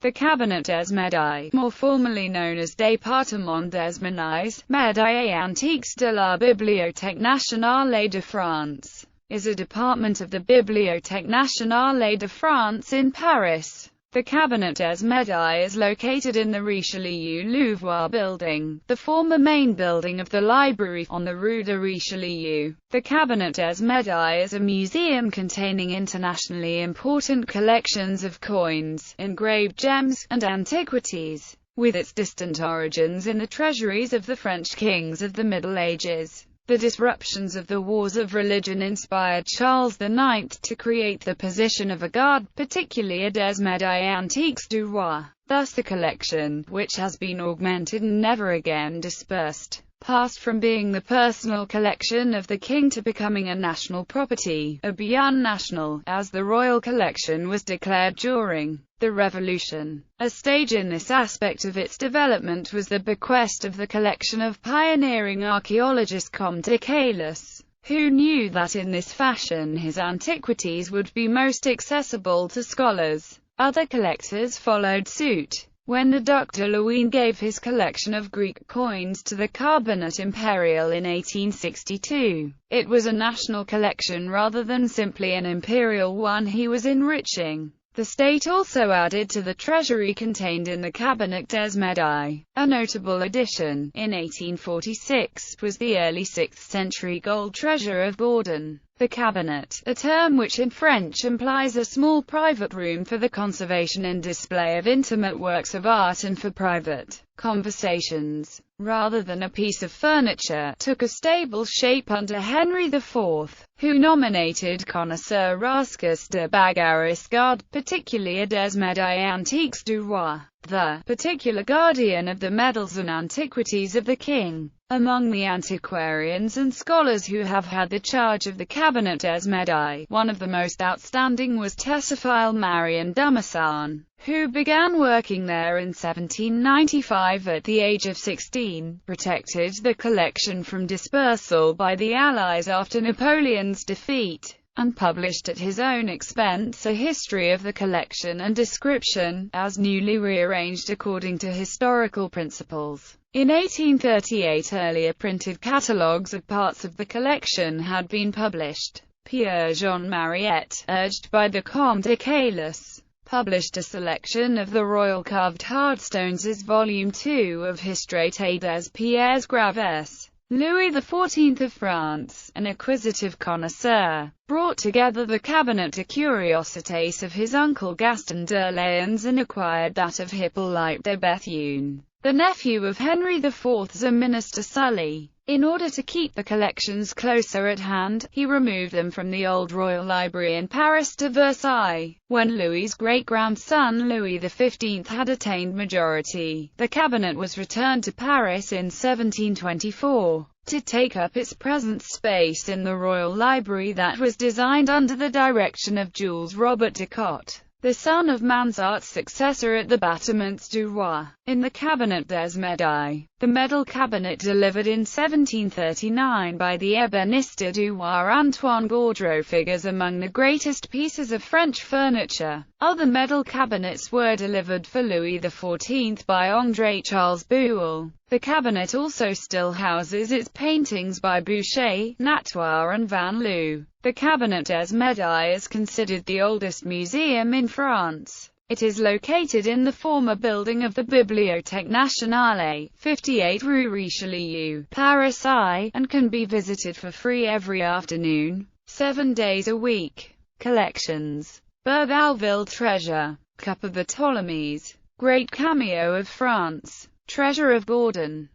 The Cabinet des Médailles, more formally known as Département des Médailles, Médailles et Antiques de la Bibliothèque nationale de France, is a department of the Bibliothèque nationale de France in Paris. The Cabinet des Médailles is located in the Richelieu-Louvois building, the former main building of the library, on the Rue de Richelieu. The Cabinet des Médailles is a museum containing internationally important collections of coins, engraved gems, and antiquities, with its distant origins in the treasuries of the French kings of the Middle Ages. The disruptions of the wars of religion inspired Charles IX to create the position of a garde, particularly a des Médailles Antiques du Roi. Thus the collection, which has been augmented and never again dispersed, passed from being the personal collection of the king to becoming a national property, a bien national, as the royal collection was declared during the Revolution. A stage in this aspect of its development was the bequest of the collection of pioneering archaeologist Comte de Caylus, who knew that in this fashion his antiquities would be most accessible to scholars. Other collectors followed suit. When the Duc de Luynes gave his collection of Greek coins to the Cabinet Impérial in 1862, it was a national collection rather than simply an imperial one he was enriching. The state also added to the treasury contained in the Cabinet des Médailles. A notable addition, in 1846, was the early 6th century gold treasure of Gordon. The cabinet, a term which in French implies a small private room for the conservation and display of intimate works of art and for private conversations, rather than a piece of furniture, took a stable shape under Henry IV, who nominated connoisseur Rascus de Bagaris garde, particularly des Médailles Antiques du Roi, the particular guardian of the medals and antiquities of the king. Among the antiquarians and scholars who have had the charge of the Cabinet des Médailles, one of the most outstanding was Théophile Marion Dumassan, who began working there in 1795 at the age of 16, protected the collection from dispersal by the Allies after Napoleon's defeat, and published at his own expense a history of the collection and description, as newly rearranged according to historical principles. In 1838 earlier printed catalogues of parts of the collection had been published. Pierre-Jean Mariette, urged by the Comte de Caylus, published a selection of the royal carved hardstones as Volume 2 of Histoire des Pierres Graves. Louis XIV of France, an acquisitive connoisseur, brought together the Cabinet de Curiosités of his uncle Gaston de Layens and acquired that of Hippolyte de Bethune, the nephew of Henry IV's minister Sully. In order to keep the collections closer at hand, he removed them from the old royal library in Paris to Versailles. When Louis's great-grandson Louis XV had attained majority, the cabinet was returned to Paris in 1724, to take up its present space in the royal library that was designed under the direction of Jules Robert de Cotte, the son of Mansart's successor at the Bâtiments du Roi. In the Cabinet des Médailles, the medal cabinet delivered in 1739 by the ébéniste du Roi Antoine Gaudreau figures among the greatest pieces of French furniture. Other medal cabinets were delivered for Louis XIV by André Charles Boulle. The cabinet also still houses its paintings by Boucher, Natoire and Van Loo. The Cabinet des Médailles is considered the oldest museum in France. It is located in the former building of the Bibliothèque nationale, 58 Rue Richelieu, Paris I, and can be visited for free every afternoon, 7 days a week. Collections: Bougainville treasure, Cup of the Ptolemies, Great Cameo of France, Treasure of Gordon.